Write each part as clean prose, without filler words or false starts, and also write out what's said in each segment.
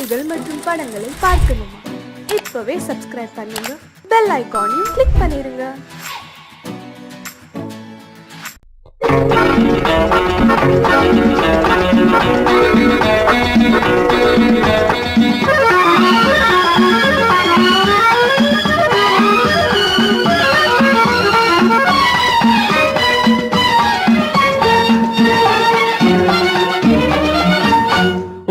பாடல்கள் மற்றும் படங்களை பார்க்கணுமா? இப்பவே சப்ஸ்கிரைப் பண்ணுங்க, பெல் ஐகானையும் கிளிக் பண்ணிருங்க.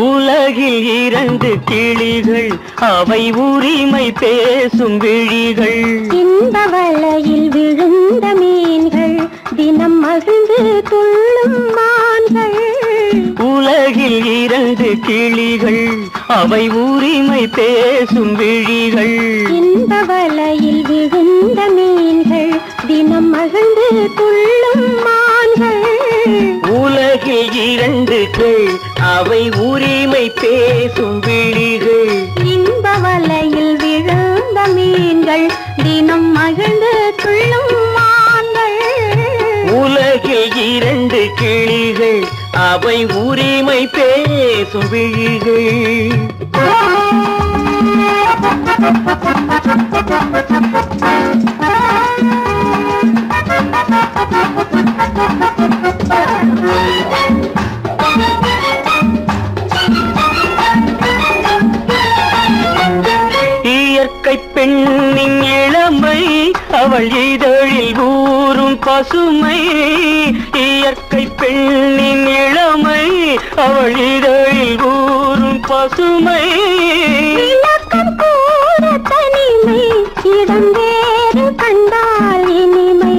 உலகில் இரண்டு கிளிகள், அவை உரிமை பேசும் விழிகள். இந்த வலையில் விழுந்த மீன்கள், தினம் மகிழ்ந்து துள்ளும் மான்கள். உலகில் இரண்டு கிளிகள், அவை உரிமை பேசும் விழிகள். இந்த வலையில் விழுந்த மீன்கள், தினம் மகிழ்ந்து துள்ளும் மான்கள். உலகில் இரண்டு கிளை, அவை உரிமை பேசும் விழிகள். இந்த வலையில் விழுந்த மீன்கள், தினம் மகிழ்ந்து துள்ளும் மான்கள். உலகில் இரண்டு கிளிகள், அவை உரிமை பேசும் விழிகள். இயற்கை பெண்ணின் இளமை, அவள் இதழில் ஊறும் பசுமை. இயற்கை பெண்ணின் இளமை, அவள் இதழில் ஊறும் பசுமை. விளக்கம் கூற தனிமை, இடம் வேறு கண்டால் இனிமை.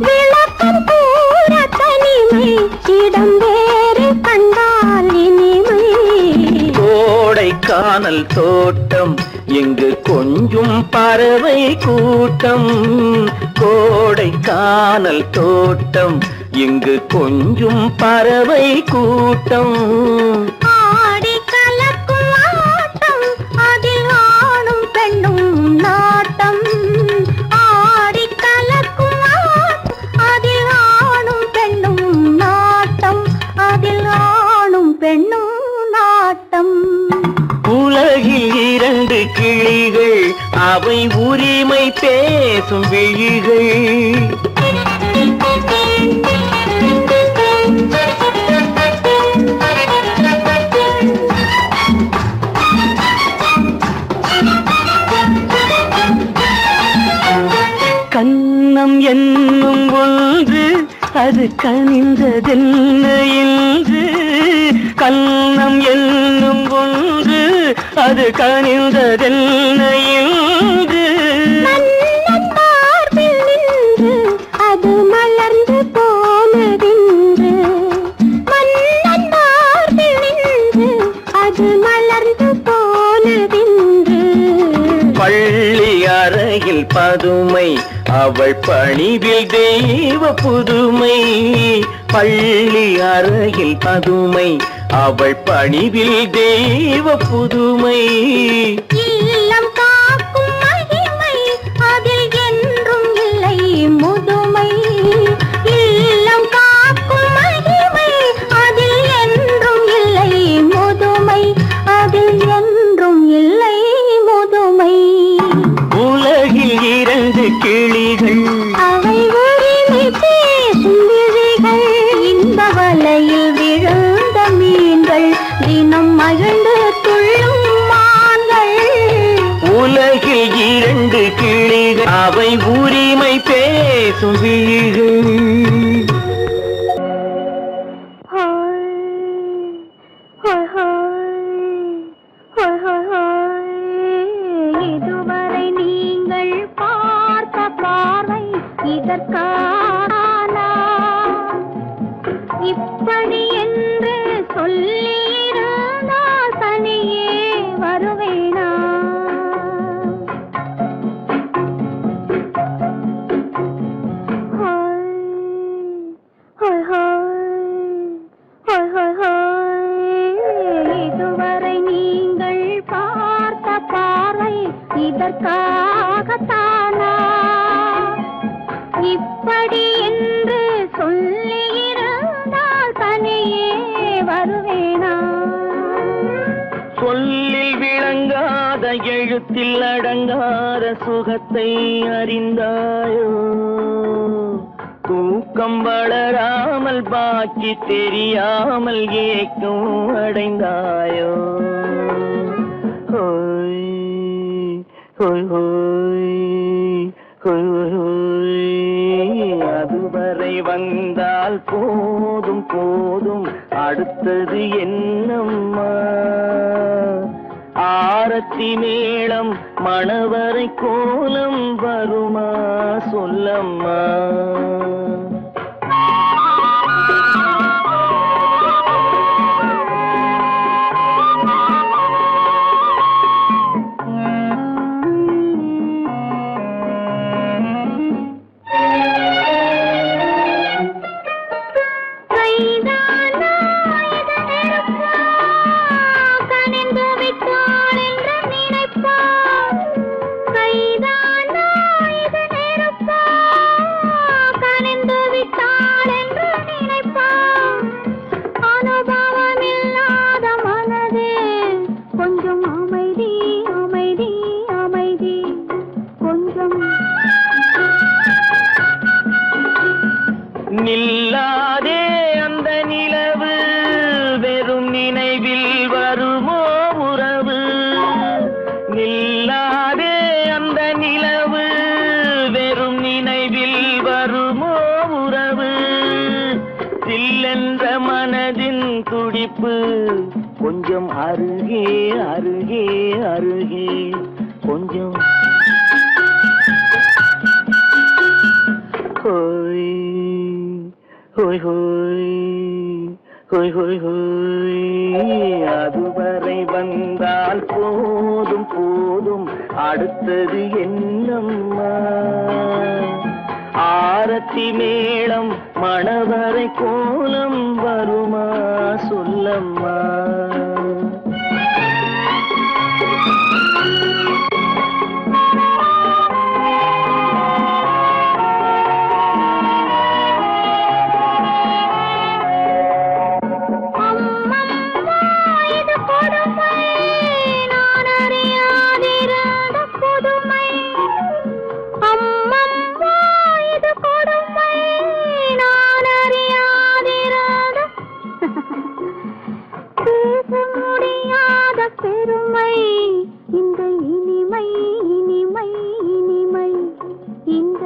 விளக்கம் கூற தனிமை, இடம் வேறு கண்டால் இனிமை. கோடைக்கானல் தோட்டம், எங்கு கொஞ்சும் பறவை கூட்டம். கோடைக்கானல் தோட்டம், எங்கு கொஞ்சும் பறவை கூட்டம். ஆடி கலக்கும் ஆட்டம், அதில் ஆணும் பெண்ணும் நாட்டம். ஆடி கலக்கும் ஆட்டம், அதில் ஆணும் பெண்ணும் நாட்டம். அதில் ஆணும் பெண்ணும் நாட்டம். உலகில் இரண்டு கிளிகள், அவை உரிமை பேசும் விழிகள். கன்னம் என்னும் ஒன்று, அது கனிந்ததென்ன என்று. கன்னம் என்னும் ஒன்று, அது கனிந்ததென்ன என்று. மன்னன் மார்பில் நின்று, அது மலர்ந்து போனதென்று. மன்னன் மார்பில் நின்று, அது மலர்ந்து போனதென்று. பள்ளி அறையில் பதுமை, அவள் பணிவில் தெய்வ புதுமை. பள்ளி அறையில் பதுமை, அவள் பணிவில் தெய்வ புதுமை. இல்லம் காக்கும் மகிமை, அதில் என்றும் இல்லை முதுமை. இல்லம் காக்கும் மகிமை, அதில் என்றும் இல்லை முதுமை. அதில் என்றும் இல்லை முதுமை. உலகில் இரண்டு கிளிகள், அவை உரிமை பேசும் விழிகள். இந்த வலையில் விழுந்த மீன்கள், தினம் மகிழ்ந்து துள்ளும் மான்கள். உலகில் இரண்டு கிளிகள், அவை உரிமை பேசும் விழிகள். இதுவரை நீங்கள் பார்த்த பார்வை இதற்கானா? இப்படி என்று சொல்லியிருந்தால் தனியே வருவேனா? இதுவரை நீங்கள் பார்த்த பார்வை இதற்காகத்தானா? இப்படி என்று சொல்லியிருந்தால் தனியே வருவேனா? சொல்லில் விளங்காத எழுத்தில் அடங்காத சுகத்தை அறிந்தாயோ தூக்கம் வளராமல் பாக்கி தெரியாமல் ஏக்கம் அடைந்தாயோ ஹோய் ஹோய் ஹோய் ஹோய் ஹோய் அதுவரை வந்தால் போதும் போதும் அடுத்தது என்னம்மா ஆரத்தி மேளம் மணவரை கோலம் வருமா சொல்லம்மா நில்லாதே அந்த நிலவு வெறும் நினைவில் வருமோ உறவு நில்லாதே அந்த நிலவு வெறும் நினைவில் வருமோ உறவு சில்லென்ற மனதின் துடிப்பு கொஞ்சம் அருகே அருகே அருகே கொஞ்சம் ஹோய் ஹோய் ஹோய் ஹோய் ஹோய் ஹோய் அதுவரை வந்தால் போதும் போதும் அடுத்தது என்னம்மா ஆரத்தி மேளம் மணவரை கோலம் வருமா சொல்லம்மா பெருமை இந்த இனிமை இனிமை இனிமை இந்த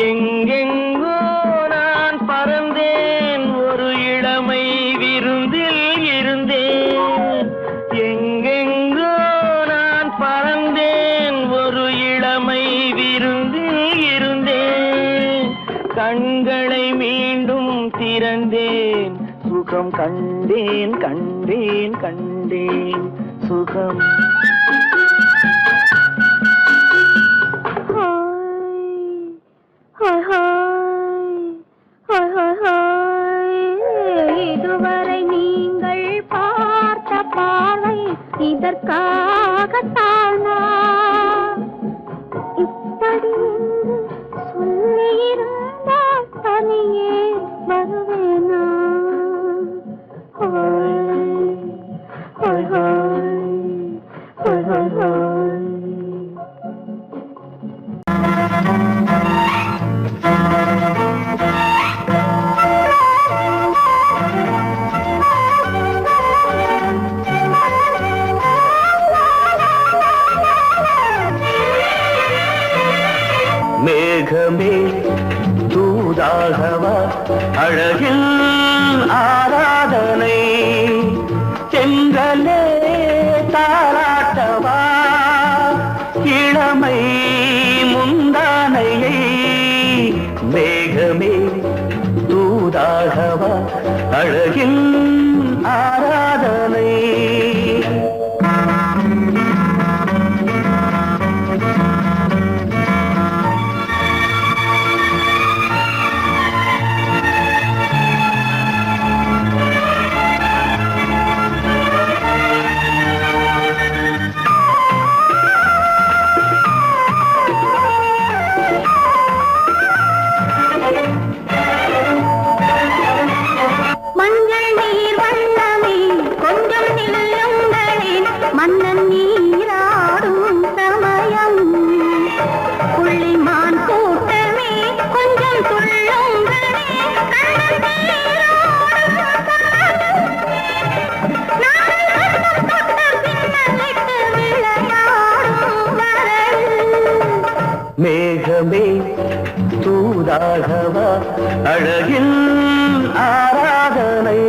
எங்கெங்கோ நான் பறந்தேன் ஒரு இளமை விருந்தில் இருந்தேன் எங்கெங்கோ நான் பறந்தேன் ஒரு இளமை விருந்தில் இருந்தேன் கண்களை மீண்டும் திறந்தேன் சுகம் கண்டேன் கண்டேன் கண்டேன் சுகம் இதுவரை நீங்கள் பார்த்த பார்வை இதற்காகத்தானா இப்படி சொல்லியிருந்தால் தனியே வருவேனா மேகமே தூதாகவா அழகில் ஆராதனை செங்கலே தாராட்டவா இளமை முந்தானையை மேகமே தூதாகவா அழகில் ஆராதனை மஞ்சள் மேகமே தூதாகவா அழகில் ஆராதனை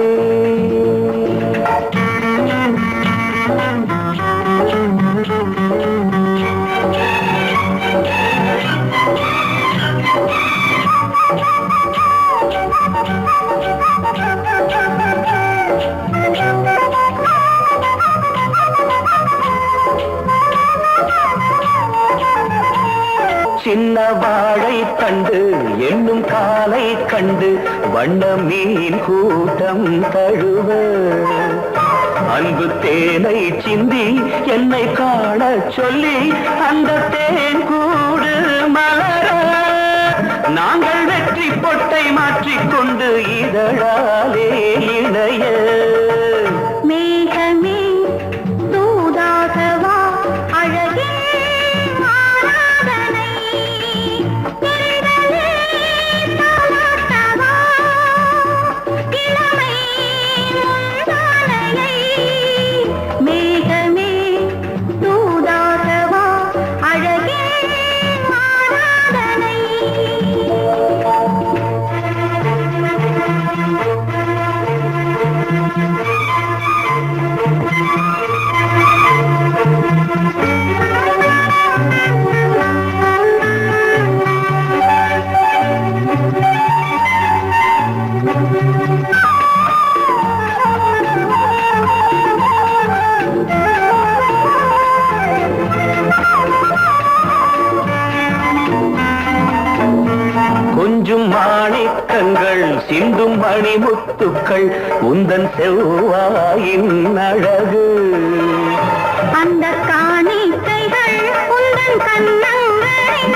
சின்ன வாழை கண்டு என்னும் காலை கண்டு வண்ண மீன் கூட்டம் தழுவ அன்பு தேனை சிந்தி என்னை காண சொல்லி அந்த தேன் கூடு மலர நாங்கள் வெற்றி பொட்டை மாற்றிக்கொண்டு இதழாலே இணைய மேகமே தூதாகவா அழகே ஆராதனை திரளே தாலாட்டவா இளமை முந்தானையை மேகமே தூதாகவா அழகே ஆராதனை கொஞ்சும் மாணிக்கங்கள் சிந்தும் மணிமுத்துக்கள் உந்தன் செவ்வாயின் அழகு அந்த காணிக்கைகள் உந்தன் கண்ணங்களின்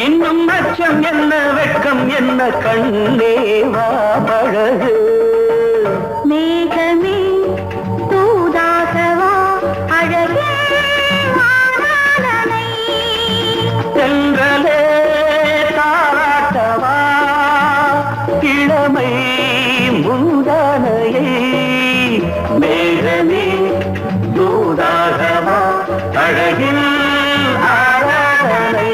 இன்னும் அச்சம் என்ன வெட்கம் என்ன கண்ணேவா பழகு மேகமே தூதாகவா அழகே ஆராதனை சென்றலே தாராட்டவா இளமை முந்தானையை மேகமே தூதாகவா அழகில் ஆராதனை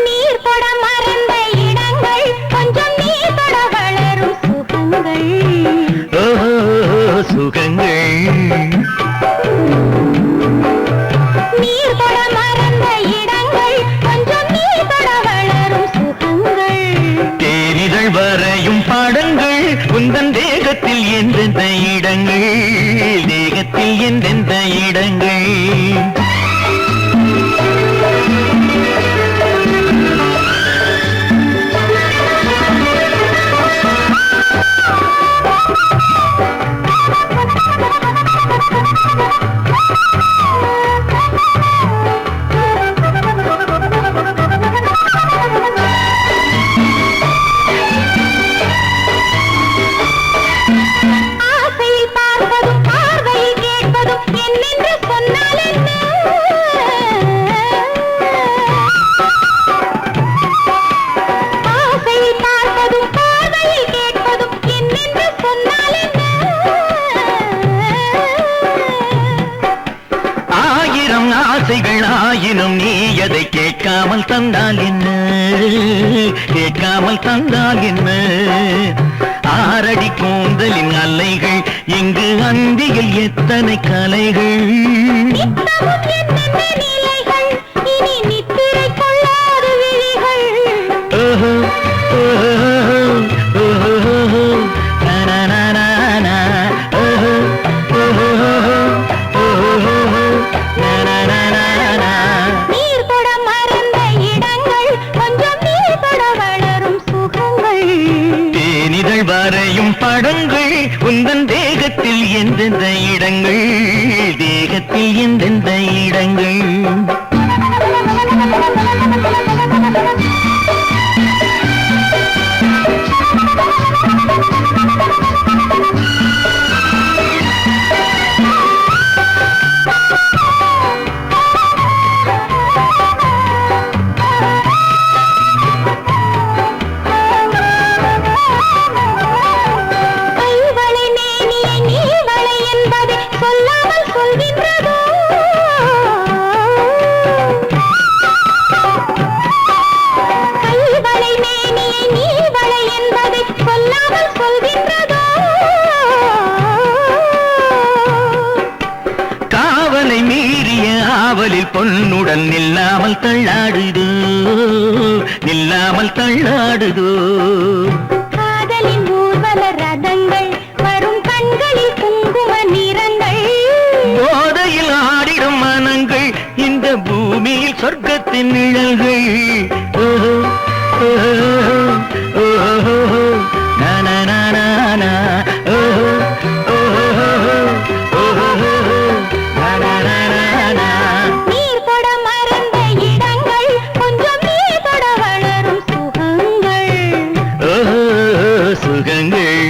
நீர் தொட மறந்த இடங்கள் கொஞ்சம் நீர் தொட வளரும் சுகங்கள் சுகங்கள் நீர் தொட மறந்த இடங்கள் கொஞ்சம் நீர் தொட வளரும் சுகங்கள் தேரிதழ் வரையும் பாடங்கள் உந்தன் தேகத்தில் எந்தெந்த இடங்கள் தேகத்தில் எந்தெந்த இடங்கள் ஆசையில் பார்ப்பதும் பார்வையில் கேட்பதும் என்னென்று சொன்னால் என்ன ஆசையில் பார்ப்பதும் பார்வையில் கேட்பதும் என்னென்று சொன்னால் என்ன ஆயிரம் ஆசைகள் ஆயினும் நீ அதை கேட்காமல் தந்தால் என்ன கேட்காமல் தந்தால் என்ன ஆரடி கூந்தலின் அலைகள் இங்கு அந்தியில் எத்தனை கலைகள் நித்தமும் என்னென்ன நிலைகள் இனி நித்திரை கொள்ளாத விழிகள் ஓஹோ, ஓஹோ, ஓஹோ, நனனனனா, ஓஹோ, ஓஹோ, ஓஹோ, நனனனனா. நீர் தொட மறந்த இடங்கள் கொஞ்சம் நீர் தொட வளரும் சுகங்கள் தேனிதழ் வரையும் படங்கள் உந்தன் தேகத்தில் எந்தெந்த இடங்கள் தேகத்தில் எந்தெந்த இடங்கள் சொல்கின்றதோ கைவளை மேனியை நீ வளை என்பதை சொல்லாமல் சொல்கின்றதோ காவலை மீறிய ஆவலில் பொன்னுடன் நில்லாமல் தள்ளாடுதோ நில்லாமல் தள்ளாடுதோ காதலின் ஊர்வல ரதங்கள் வரும் கண்களில் குங்கும நிறங்கள் போதையில் ஆடிடும் மனங்கள் இந்த பூமியில் சொர்க்கத்தின் நிழல்கள் ஓஹோ, ஓஹோ, ஓஹோ, நா, நா, நா, நா, நா, ஓஹோ, ஓஹோ, ஓஹோ, நா, நா, நா, நா, நா. நீர் தொட மறந்த இடங்கள் கொஞ்சம் நீ தொட வளரும் சுகங்கள் ஓஹோ, சுகங்கள்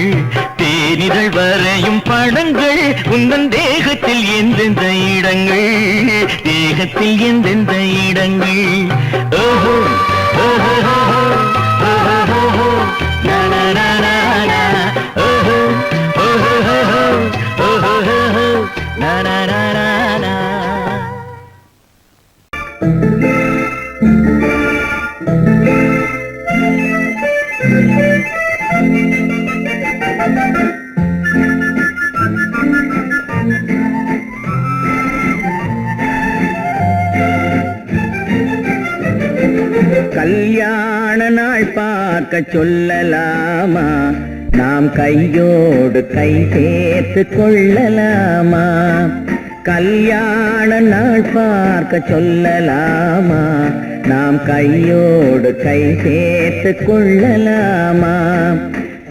தேனிதழ் வரையும் படங்கள் உந்தன் தேகத்தில் எந்தெந்த இடங்கள் தேகத்தில் எந்தெந்த இடங்கள் ஓஹோ, ஓஹோ, ஓஹோ, நா, நா, நா, நா, நா, ஓஹோ, ஓஹோ, ஓஹோ, நா, நா, நா, நா, நா. கல்யாண நாள் பார்க்க சொல்லலாமா நாம் கையோடு கை சேர்த்து கொள்ளலாமா கல்யாண நாள் பார்க்க சொல்லலாமா நாம் கையோடு கை சேர்த்து கொள்ளலாமா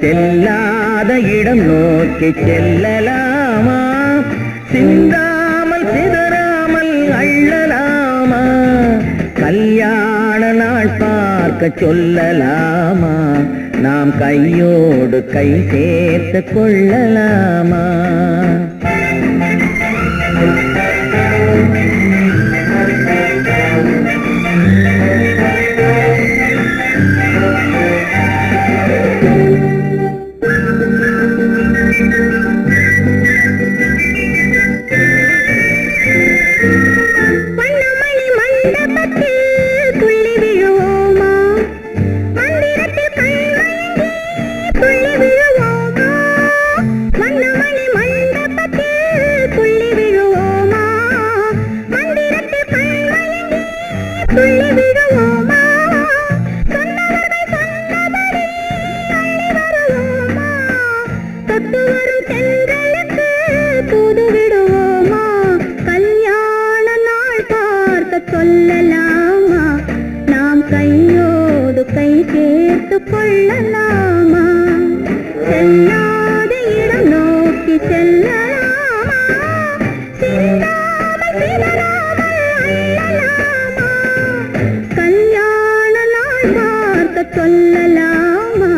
செல்லாத இடம் நோக்கி செல்லலாமா சிந்தாமல் சிதறாமல் அள்ளலாமா கல்யாண நாள் பார்க்க சொல்லலாமா நாம் கையோடு கை சேர்த்து கொள்ளலாமா வண்ணமணி மண்டபத்தில் துள்ளி விழுவோமா மந்திரத்தில் கண்மயங்கி துள்ளி விழுவோமா வண்ணமணி மண்டபத்தில் துள்ளி விழுவோமா மந்திரத்தில் கண்மயங்கி துள்ளி விழுவோமா சொன்னவர்கள் சொன்னபடி அள்ளி வருவோமா தொட்டு வரும் தென்றலுக்கு தூது விடுவோமா கல்யாண நாள் பார்க்க சொல்லலாமா நாம் கையோடு கை சேர்த்து கொள்ளலாமா செல்லாத இடம் நோக்கி செல்லலாமா சிந்தாமல் சிதறாமல் அள்ளலாமா கல்யாண நாள் பார்க்க சொல்லலாமா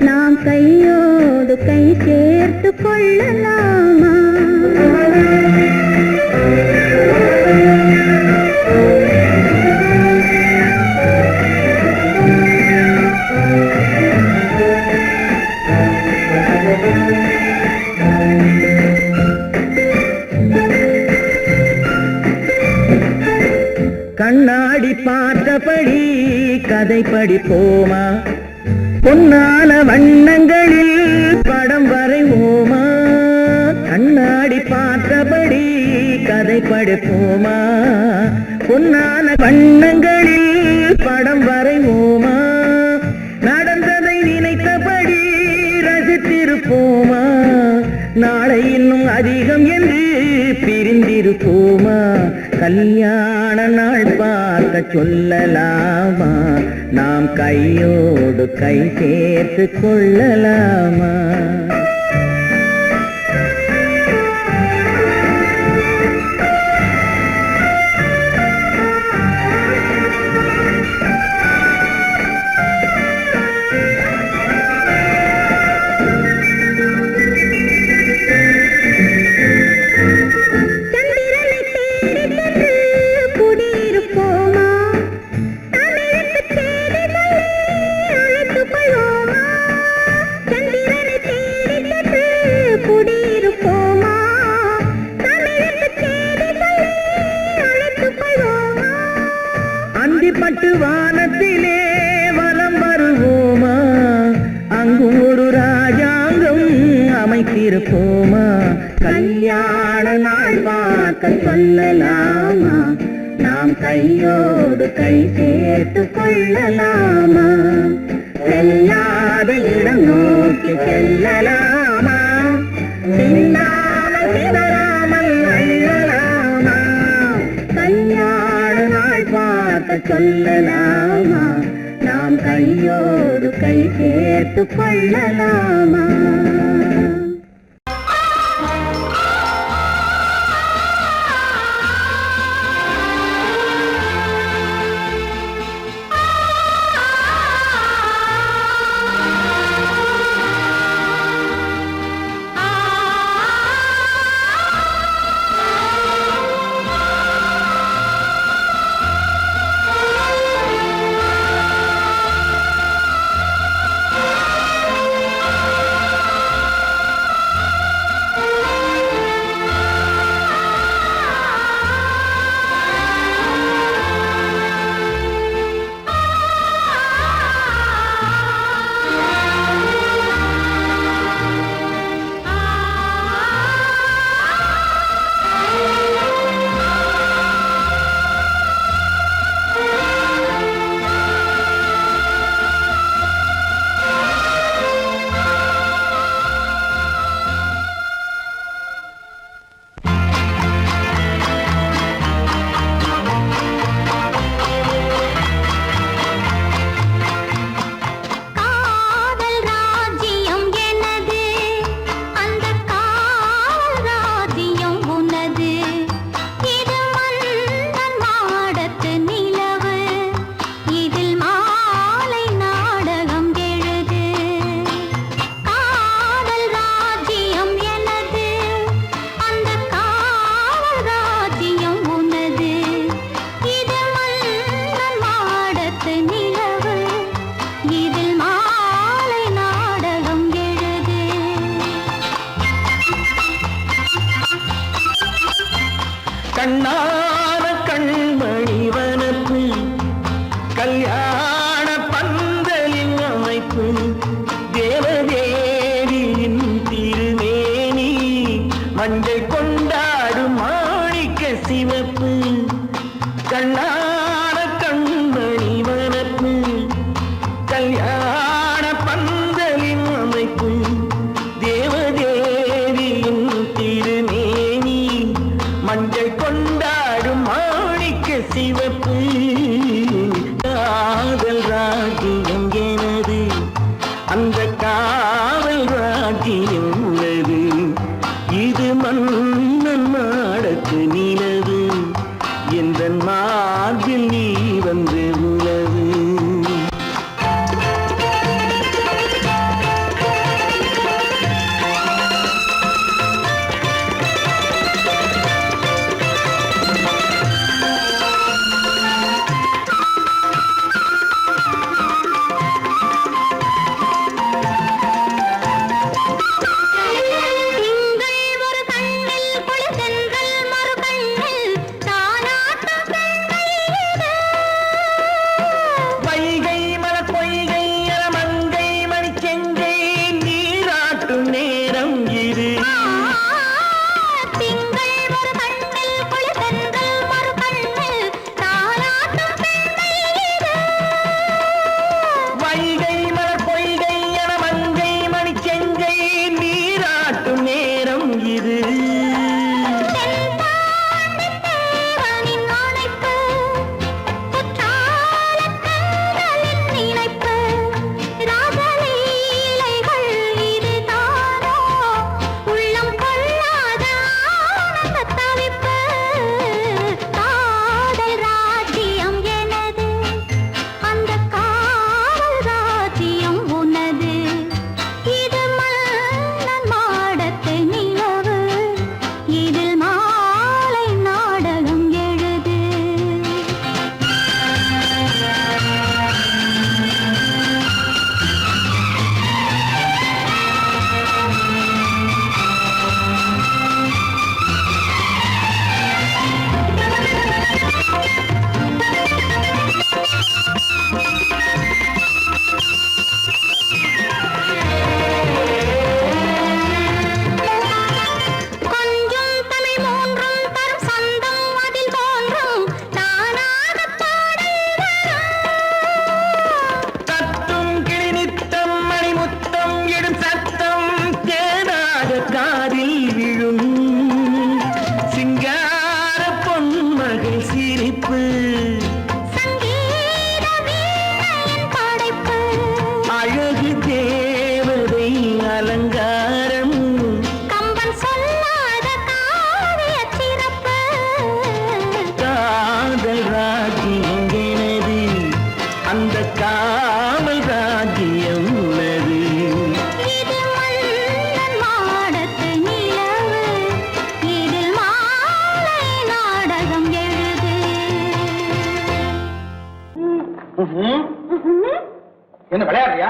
நாம் கையோடு கை சேர்த்து கொள்ளலாமா கண்ணாடி பார்த்தபடி கதை படிப்போமா பொன்னான வண்ணங்களில் படம் வரைவோமா கண்ணாடி பார்த்தபடி கதை படிப்போமா பொன்னான வண்ணங்களில் படம் வரைவோமா நடந்ததை நினைத்தபடி ரசித்திருப்போமா நாளை இன்னும் அதிகம் என்று பிரிந்திருப்போமா கல்யாண நாள் பார்க்க சொல்லலாமா நாம் கையோடு கை சேர்த்து கொள்ளலாமா சந்திரனை தேடி பட்டு வானத்திலே வலம் வருவோமா, அங்கும் ஒரு ராஜாங்கம் அமைத்திருப்போமா. கல்யாண நாள் பார்க்க சொல்லலாமா, நாம் கையோடு கை சேர்த்து கொள்ளலாமா. செல்லாத இடம் நோக்கி செல்லலாமா, சிந்தாமல் சிதறாமல் அள்ளலாமா. கல்யாண நாள் பார்க்க சொல்லலாமா, நாம் கையோடு கை சேர்த்து கொள்ளலாமா. கண்ணான கண்மணி வனப்பு, கல்யாண பந்தலின் அமைப்பு, தேவதேவியின் திருமேனி, மஞ்சள் கொண்டாடும் மாணிக்க சிவப்பு. கண்ணான கண்மணி வனப்பு, கல்யாண பந்தலின் அமைப்பு, தேவதேவியின் திருமேனி, மஞ்சள் கொண்டாடும் மாணிக்க சிவப்பு. காதல் ராஜ்யம் எனது, அந்த காவல் ராஜ்யம் உள்ளது, இது மன்னன் மாடத்து நிலவு, எந்த மார்பில் நீ வந்து உலவு. என்ன விளையாடுறியா?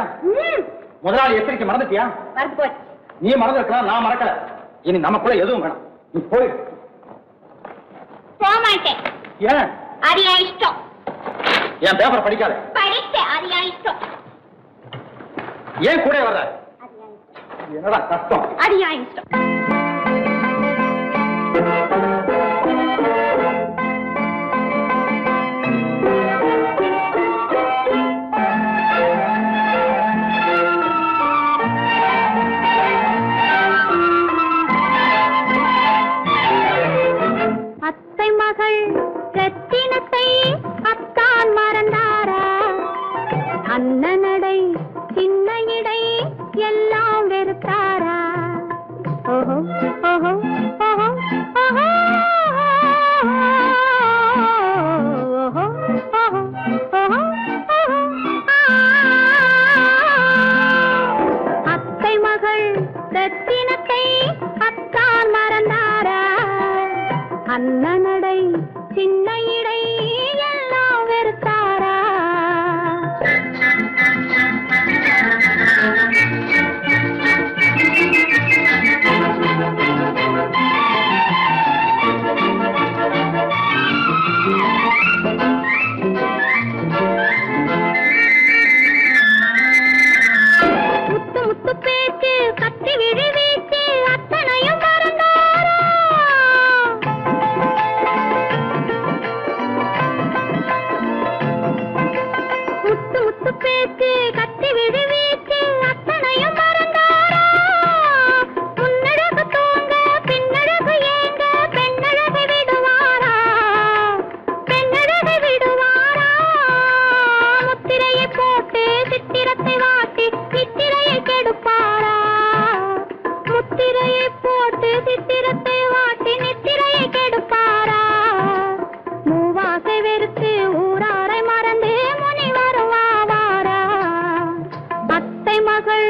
முதலாளி எச்சரிக்கை மறந்துட்டியா? மறந்து போச்சு. நீ மறந்துருக்கலாம், நான் மறக்கல. இனி நமக்குள்ள எதுவும் வேணாம், நீ போய். போக மாட்டேன். ஏன்? அரியா இஷ்டம். என் பேப்பர் படிக்காத. படித்தேன். அரியா இஷ்டம். ஏன் கூட வர்ற? என்னடா கஷ்டம்? அரியா இஷ்டம். அத்தை மகள் ரத்தினத்தை அத்தான் மறந்தாரா? அண்ணனடை சின்ன இடை எல்லாம் வெறுத்தாரா? ஓஹோ ஓஹோ ஓஹோ ஓஹோ ஓஹோ ஓஹோ ஓஹோ. அத்தை மகள் ரத்தினத்தை அத்தான் மறந்தாரா? அண்ணனடை சின்ன இடை எல்லாம் வெறுத்தாரா? முத்து முத்து பேச்சு கத்தி விழி வீச்சு அத்தனையும் மறந்தாரா? முத்து முத்து பேச்சு கத்தி விழி வீச்சு அத்தனையும் மறந்தாரா? முன்னழகு தூங்க பின்னழகு ஏங்க பெண்ணழகு விடுவாரா? பெண்ணழகு விடுவாரா? முத்திரையை போட்டு சித்திரத்தை வாட்டி நித்திரையை கெடுப்பாரா? முத்திரையை போட்டு சித்திரத்தை வாட்டி நித்திரையை கெடுப்பாரா? மூவாசை வெறுத்து ஊராரை மறந்து முனி வருவாரா? அத்தை மகள்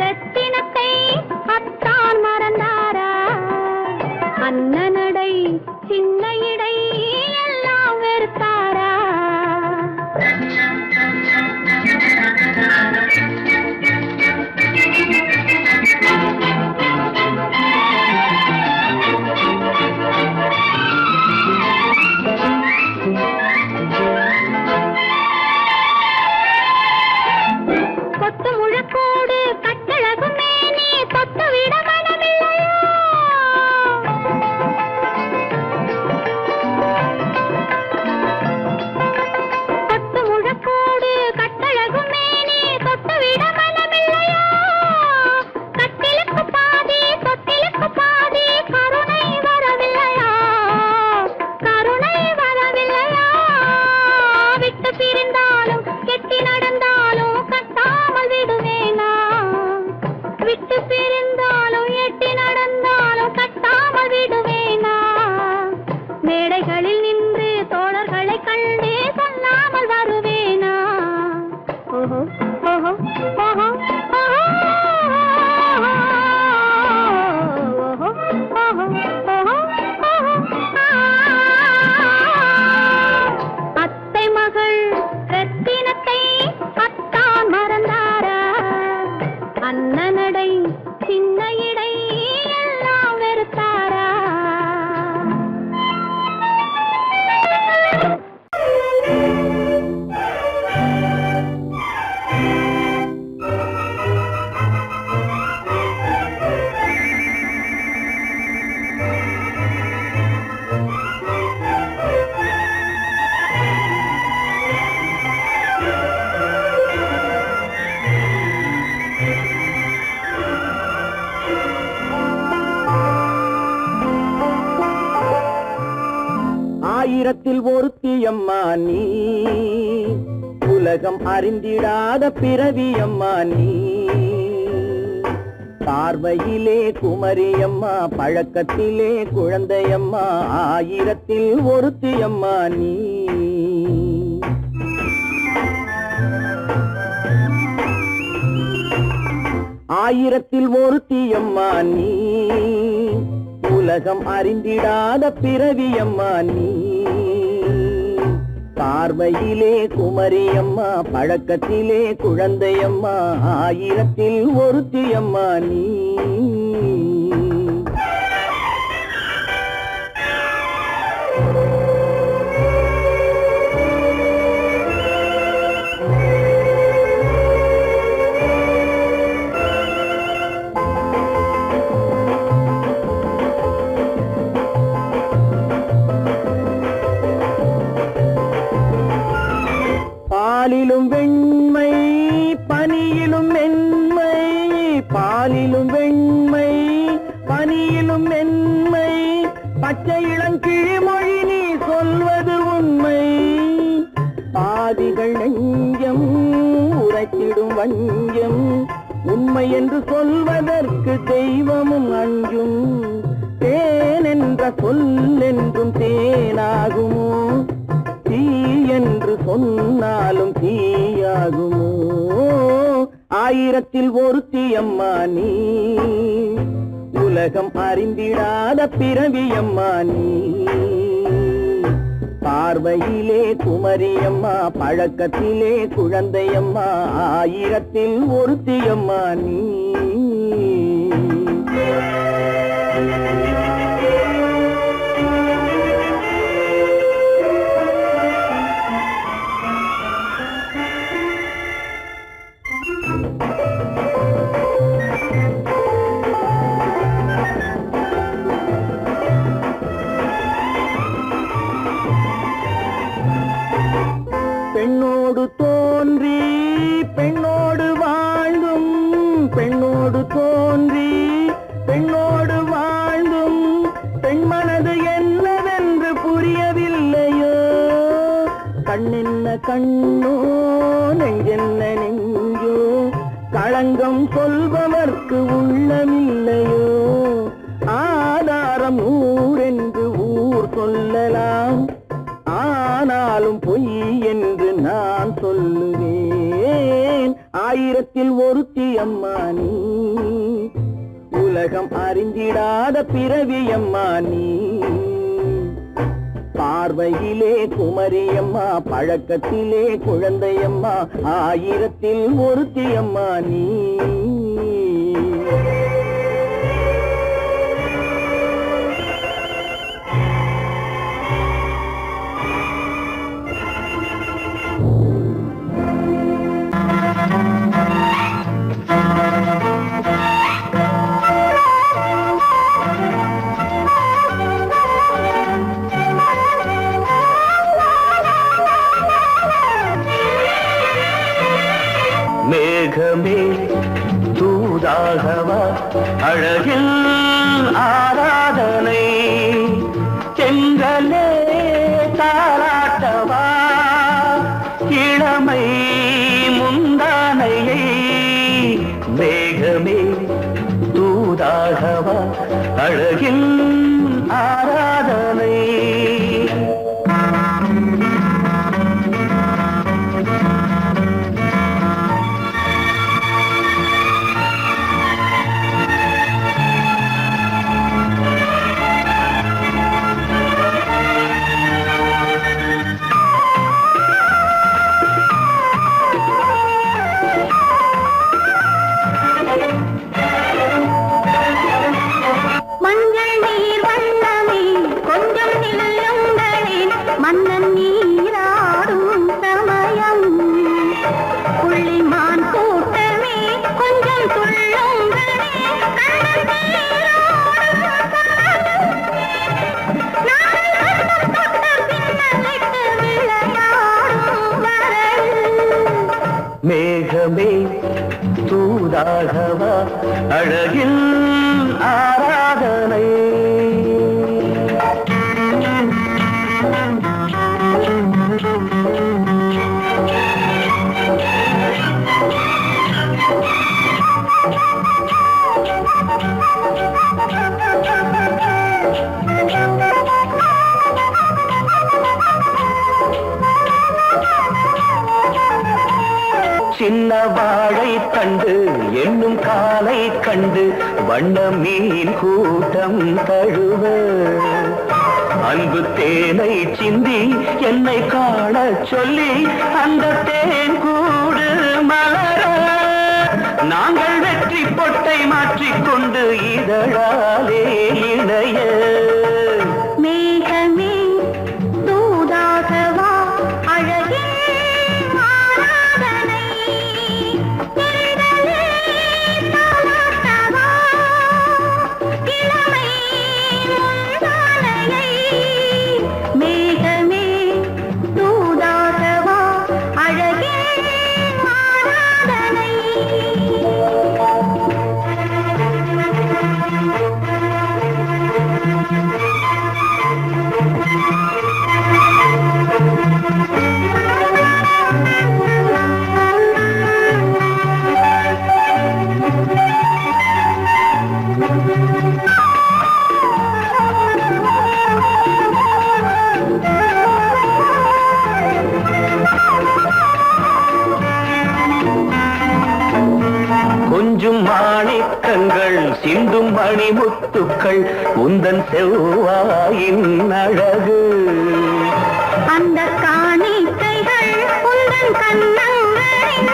ரத்தினத்தை அத்தான் மறந்தாரா? அண்ணனடை சின்ன இடை எல்லாம் வெறுத்தாரா? கொத்து முழக்கோடு கட்டழகு மேனி தொட்டு விட மனமில்லையா? கொத்து முழக்கோடு கட்டழகு மேனி தொட்டு விட மனமில்லையா? கட்டிலுக்கு பாதி தொட்டிலுக்கு பாதி கருணை வரவில்லையா? கருணை வரவில்லையா? விட்டு பிரிந்தாலும் கெட்டி நடந்தாலும் கட்டாமல் விடுவேனா? விட்டு பிரிந்தாலும் எட்டி நடந்தாலும் கட்டாமல் விடுவேனா? மேடைகளில் நின்று தோழர்களை கண்டு சொல்லாமல் வருவேனா? ஓஹோ ஓஹோ ஓஹோ ஓஹோ ஓஹோ ஓஹோ ஓஹோ. அத்தை மகள் ரத்தினத்தை அத்தான் மறந்தாரா? அண்ணனடை சின்ன இடை எல்லாம் வெறுத்தாரா? ஆயிரத்தில் ஒருத்தியம்மா நீ, உலகம் அறிந்திடாத பிறவியம்மா நீ. பார்வையிலே குமரியம்மா, பழக்கத்திலே குழந்தையம்மா, ஆயிரத்தில் ஒருத்தியம்மா நீ. ஆயிரத்தில் ஒருத்தியம்மா நீ, உலகம் அறிந்திடாத பிறவியம்மா நீ. பார்வையிலே குமரியம்மா, பழக்கத்திலே குழந்தையம்மா, ஆயிரத்தில் ஒருத்தியம்மா நீ. பாலிலும் வெண்மை பனியிலும் மென்மை, பாலிலும் வெண்மை பனியிலும் மென்மை, பச்சை இளங்கிழிமொழி நீ சொல்வது உண்மை. பாதிகள் நெஞ்சம் உரைத்திடும் வஞ்சம், உண்மை என்று சொல்வதற்கு தெய்வமும் அஞ்சும். தேன் என்ற சொல் என்றும் தேனாகுமோ, தீ என்று சொன்னாலும் தீயாகுமோ. ஆயிரத்தில் ஒருத்தியம்மா நீ, உலகம் அறிந்திடாத பிறவியம்மா நீ. பார்வையிலே குமரியம்மா, பழக்கத்திலே குழந்தையம்மா, ஆயிரத்தில் ஒருத்தியம்மா நீ. பெண்ணோடு தோன்றி பெண்ணோடு வாழ்ந்தும், பெண்ணோடு தோன்றி பெண்ணோடு வாழ்ந்தும், பெண்மனது என்னவென்று புரியவில்லையோ. கண்ணென்ன கண்ணோ, நெஞ்சென்ன நெஞ்சோ, களங்கம் சொல்பவர்க்கு உள்ளமில்லையோ. ஆதாரம் ஊரென்று ஊர் சொல்லலாம், ஆனாலும் பொய் என்று நான் சொல்லுவேன். ஆயிரத்தில் ஒருத்தியம்மா நீ, உலகம் அறிந்திடாத பிறவியம்மா நீ. பார்வையிலே குமரியம்மா, பழக்கத்திலே குழந்தையம்மா, ஆயிரத்தில் ஒருத்தியம்மா நீ. மேகமே தூதாகவா, அழகில் ஆராதனை, செங்கலே தாராட்டவா, இளமை முந்தானையை. மேகமே தூதாகவா, அழகில் ஆராதனை. மேகமே தூதாகவா, அழகில் ஆராதனை. சின்ன வாழை தண்டு என்னும் காலை கண்டு வண்ண மீன் கூட்டம் தழுவ, அன்பு தேனை சிந்தி என்னை காண சொல்லி அந்த தேன் கூடு மலர நாங்கள் வெற்றி பொட்டை மாற்றிக்கொண்டு இதழாலே இணைய மேகமே தூதாகவா அழகே ஆராதனை தேடலே தாலாட்டவா இளமை முந்தானையை மேகமே தூதாகவா அழகே ஆராதனை கொஞ்சும் மாணிக்கங்கள் சிந்தும் மணிமுத்துக்கள் உந்தன் செவ்வாயின் அழகு அந்த காணிக்கைகள் உந்தன் கண்ணங்களின்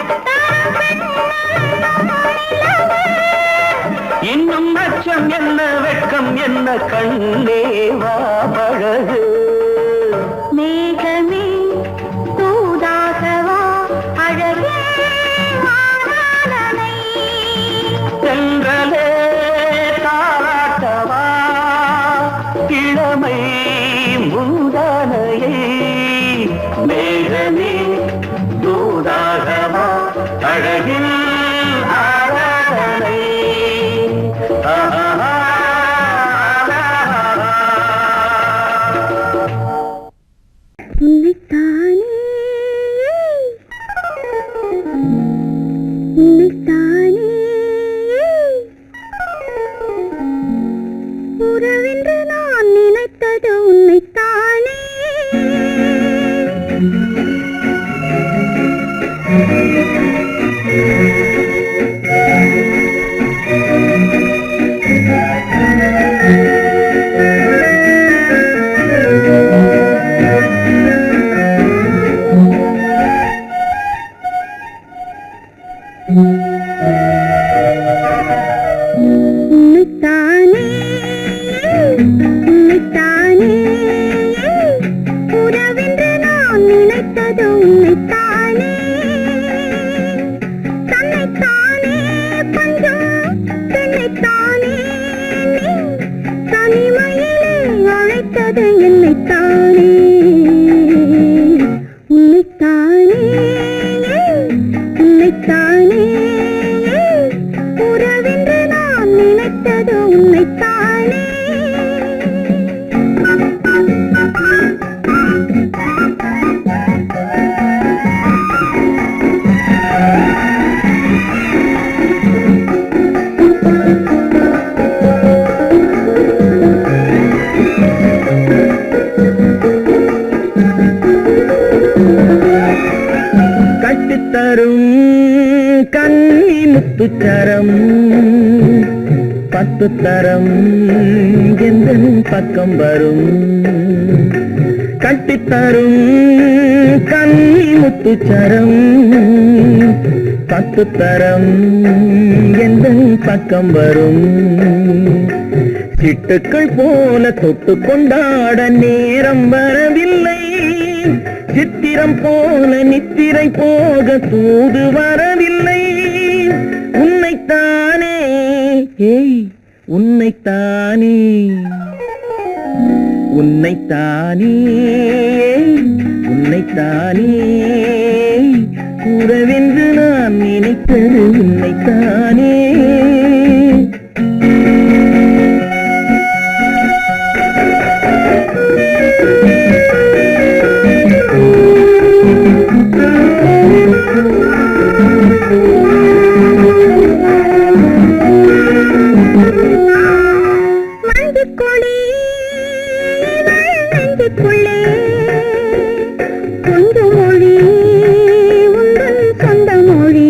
இன்னும் அச்சம் என்ன வெட்கம் என்ன கண்ணேவா பழகு மேகமே தூதாகவா அழகே ஆராதனை சென்றலே தாராட்டவா இளமை முந்தானையை மேகமே தூதாகவா அழகில் ஆராதனை உன்னைத்தானே உன்னைத்தானே உறவென்று நான் நினைத்தது உன்னைத்தானே உன்னைத்தானே உன்னைத்தானே உறவென்று நான் நினைத்தது உன்னைத்தானே தன்னைத்தானே பஞ்சம் தன்னைத்தானே தனிமையிலே அழைத்தது என்னைத்தானே உன்னைத்தானே உன்னைத்தானே உறவென்று நான் நினைத்தது உன்னைத்தானே கட்டித்தரும் கண்ணி முத்துச்சரம் 10 தரம் எந்தன் பக்கம் வரும் கட்டித்தரும் கண்ணி முத்துச்சரம் 10 தரம் எந்தன் பக்கம் வரும் சிட்டுக்கள் போல தொட்டு கொண்டாட நேரம் வரவில்லை சித்திரம் போல நித்திரை போக தூது வரவில்லை உன்னைத்தானே ஏய் உன்னைத்தானே உன்னைத்தானே உன்னைத்தானே உறவென்று நான் நினைத்தது உன்னைத்தானே மஞ்சக்கொடி நெஞ்சுக்குள்ளே கொஞ்சம் மொழி உந்தன் சொந்த மொழி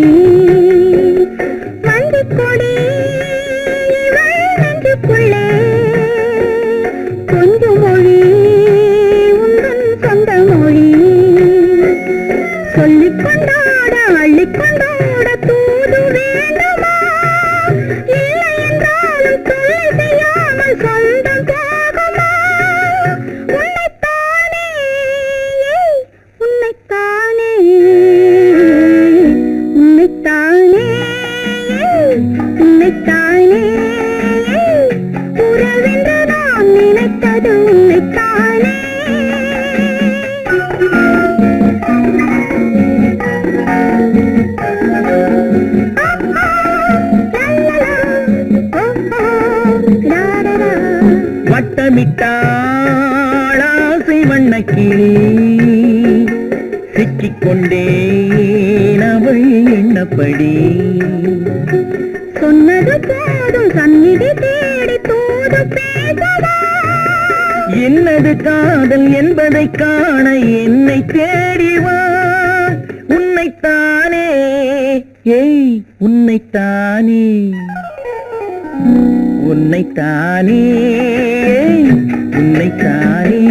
வண்ணக்கிளி சிக்கிக்கொண்டேன் அவள் எண்ணப்படி சொன்னது போதும் சந்நிதி தேடி தூது பேசவா என்னது காதல் என்பதை காண என்னை தேடிவா உன்னைத்தானே ஏய் உன்னைத்தானே உன்னைத்தானே உன்னைத்தானே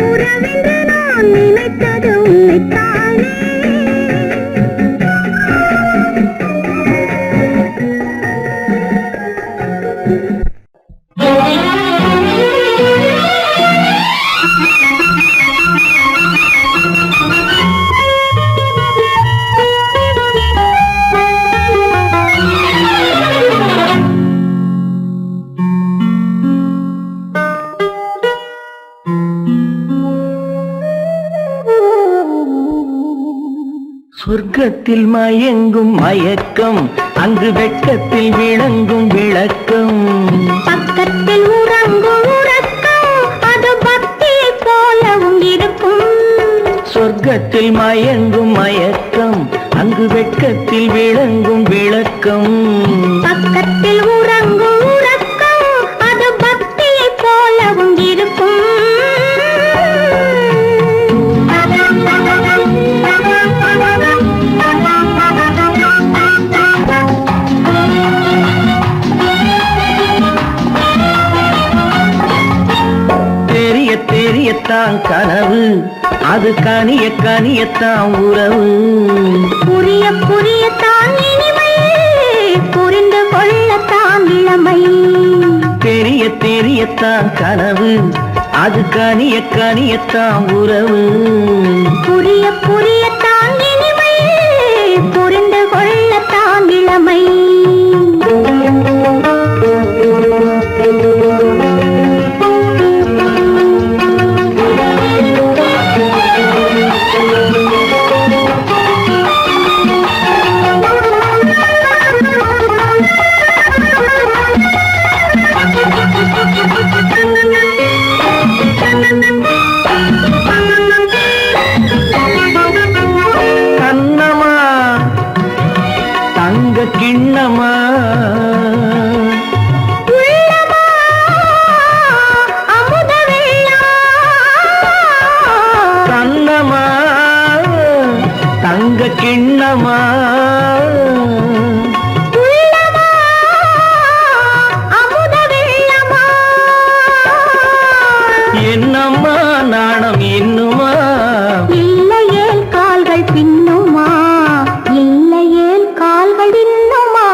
உறவென்று நான் நினைத்தது உன்னைத்தானே சொர்க்கத்தில் மயங்கும் மயக்கம் அங்கு வெட்கத்தில் விளங்கும் விளக்கம் பக்கத்தில் உறங்கும் உறக்கம் அது பக்தியை போலவும் இருக்கும் சொர்க்கத்தில் மயங்கும் மயக்கம் அங்கு வெட்கத்தில் விளங்கும் விளக்கம் பக்கத்தில் உறங்கும் உறக்கம் அது பக்தியை போலவும் இருக்கும் தெரியத்தான் கனவு அது கனிய கனியத்தான் உறவு புரிய புரியத்தான் இனிமை புரிந்து கொள்ளத்தான் இளமை தெரியத்தான் கனவு அது கனிய கனியத்தான் உறவு புரிய புரியத்தான் இனிமை புரிந்து கொள்ளத்தான் இளமை கண்ணமா தங்க கிண்ணமா கண்ணமா தங்க கிண்ணமா என்னம்மா நாணம் இன்னுமா இல்லையேல் கால்கள் பின்னுமா இல்லையேல் கால்கள் இன்னுமா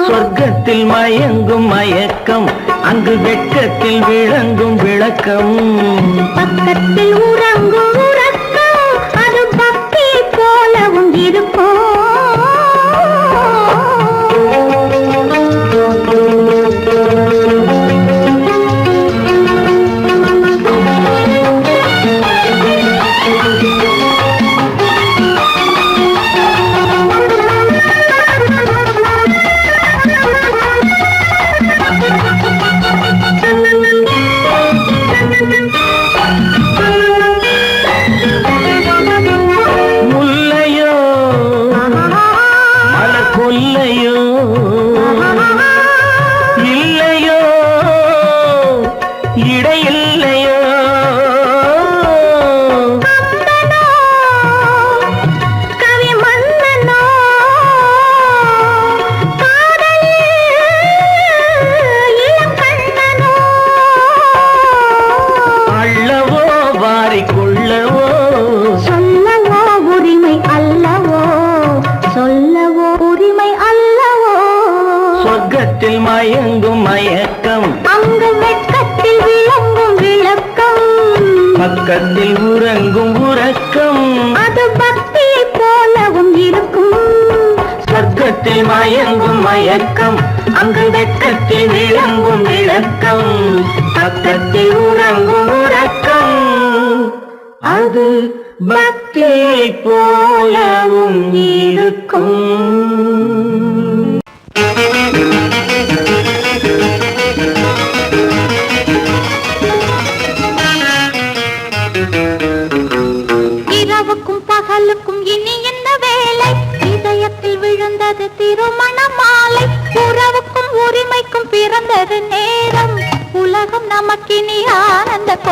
சொர்க்கத்தில் மயங்கும் மயக்கம் அங்கு வெட்கத்தில் விளங்கும் விளக்கம் பக்கத்தில் உறங்கும் உறக்கம் அது பக்தியை போலவும் இருக்கும் முல்லையோ மலர் கொல்லையோ இல்லையோ இடையில்லையோ கவி மன்னனோ காதலில் இளம் கண்ணனோ அள்ளவோ வாரிக்கொள்ளவோ சொல்லவோ உரிமை அல்லவோ சொல்லவோ உரிமை அல்லவோ சொர்க்கத்தில் மயங்கும் மயக்கம் அங்கு வெட்கத்தில் விளங்கும் விளக்கம் பக்கத்தில் உறங்கும் உறக்கம் அது பக்தியை போலவும் இருக்கும் சொர்க்கத்தில் மயங்கும் மயக்கம் அங்கு வெட்கத்தில் விளங்கும் விளக்கம் பக்கத்தில் உறங்கும் உறக்கம் அது பக்தியை போலவும் இருக்கும்.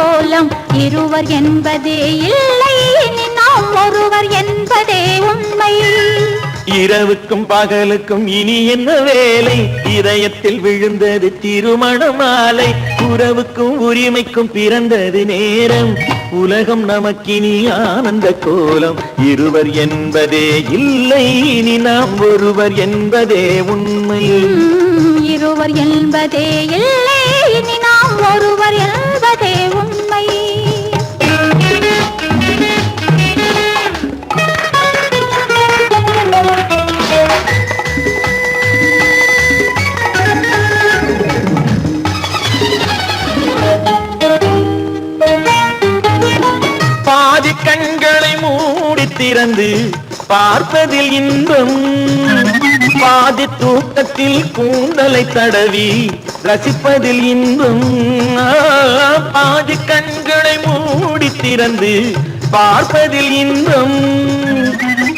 கோலம் இருவர் என்பதே இல்லை இனி நாம் ஒருவர் என்பதே உண்மை இரவுக்கும் பகலுக்கும் இனி என்ன வேலை இதயத்தில் விழுந்தது திருமண மாலை உறவுக்கும் உரிமைக்கும் பிறந்தது நேரம் உலகம் நமக்கினி ஆனந்த கோலம் இருவர் என்பதே இல்லை இனி நாம் ஒருவர் என்பதே உண்மை இருவர் என்பதே இல்லை இனி நாம் ஒருவர் என்பதே உண்மை பாதி கண்களை மூடி திறந்து பார்ப்பதில் இன்பம் பாதி தூக்கத்தில் கூந்தலை தடவி ரசிப்பதில் இன்பம் பாதி கண்களை மூடி திறந்து பார்ப்பதில் இன்பம்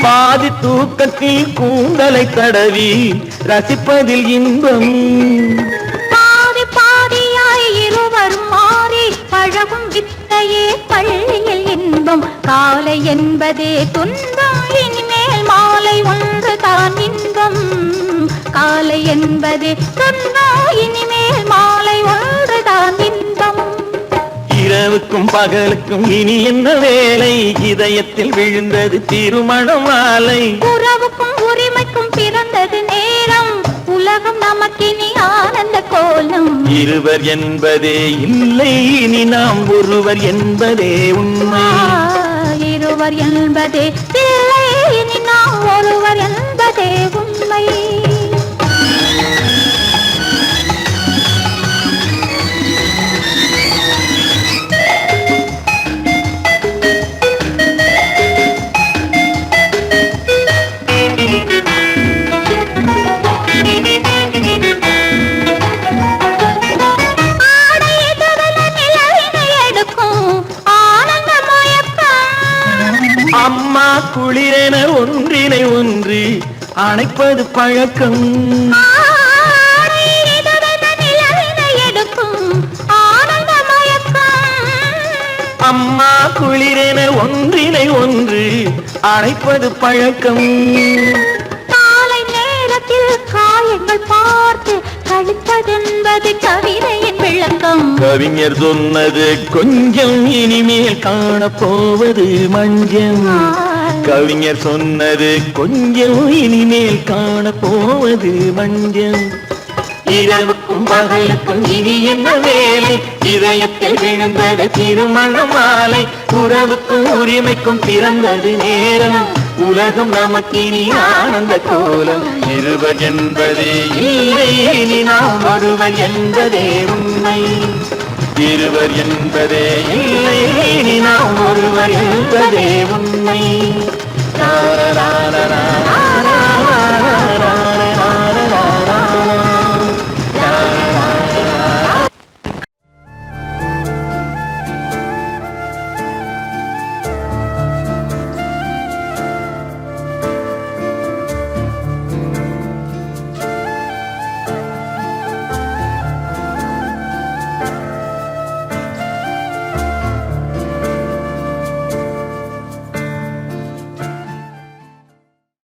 பாதி தூக்கத்தில் கூந்தலை தடவி ரசிப்பதில் இன்பம் பாதி பாதியாய் இருவர் மாறி பழகும் வித்தையே பள்ளியில் இன்பம் காலை என்பதே துன்பம் இனிமேல் மாலை ஒன்று தான் இன்பம் காலை என்பதே துன்பம் இனிமேல் மாலை ஒன்று தான் இன்பம் இரவுக்கும் பகலுக்கும் இனி என்ன வேலை இதயத்தில் விழுந்தது திருமண மாலை உறவுக்கும் உரிமைக்கும் பிறந்தது நேரம் உலகம் நமக்கினி ஆனந்த கோலம் இருவர் என்பதே இல்லை இனி நாம் ஒருவர் என்பதே உண்மை இருவர் என்பதே இல்லை இனி நாம் ஒருவர் என்பதே உண்மை அம்மா குளிரென ஒன்றினை ஒன்று அணைப்பது பழக்கம் அம்மா குளிரென ஒன்றினை ஒன்று அணைப்பது பழக்கம் காலை நேரத்தில் காயங்கள் பார்த்து கழிப்பதென்பது கவிதையின் விளக்கம் கவிஞர் சொன்னது கொஞ்சம் இனிமேல் காணப்போவது மஞ்சம் கவிஞர் சொன்னது கொஞ்சம் இனிமேல் காணப்போவது மஞ்சம் இரவுக்கும் பகலுக்கும் இனி என்ன வேலை இதயத்தில் விழுந்தது திருமண மாலை உறவுக்கும் உரிமைக்கும் பிறந்தது நேரம் உலகம் நமக்கினி ஆனந்த கோலம் இருவர் என்பதே இல்லை இனி நாம் ஒருவர் என்பதே உண்மை இருவர் என்பதே இல்லை இனி நாம் ஒருவர் என்பதே உண்மை.